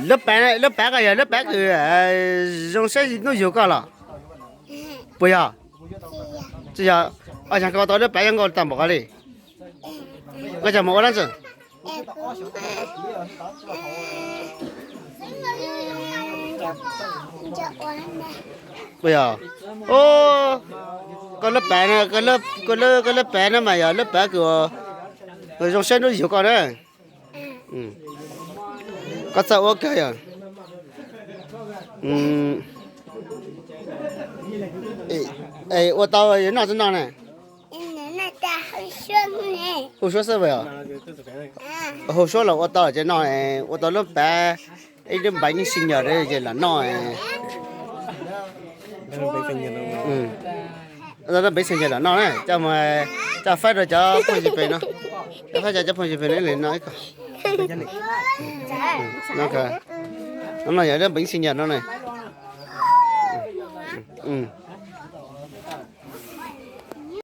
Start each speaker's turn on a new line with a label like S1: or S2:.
S1: lớp bé cái gì lớp bé cái dùng xe gì nó nhiều cả là bây giờ bây giờ ở nhà có tôi lớp béยังcó tầm một cái đi cái gì mà ăn gì bây giờ ô cái lớp bé này cái lớp bé này mà giờ lớp bé cái dùng xe nó nhiều cả đấy có sao ok à哎，我到人哪呢？我说是不呀？我说了，我到这哪哎，我到了白，哎，这白你新娘的这了哪哎？那没新娘了哪呢？咱们咱反正叫朋友辈呢，反正叫朋友辈来哪一个？那个，那有点没新娘了呢。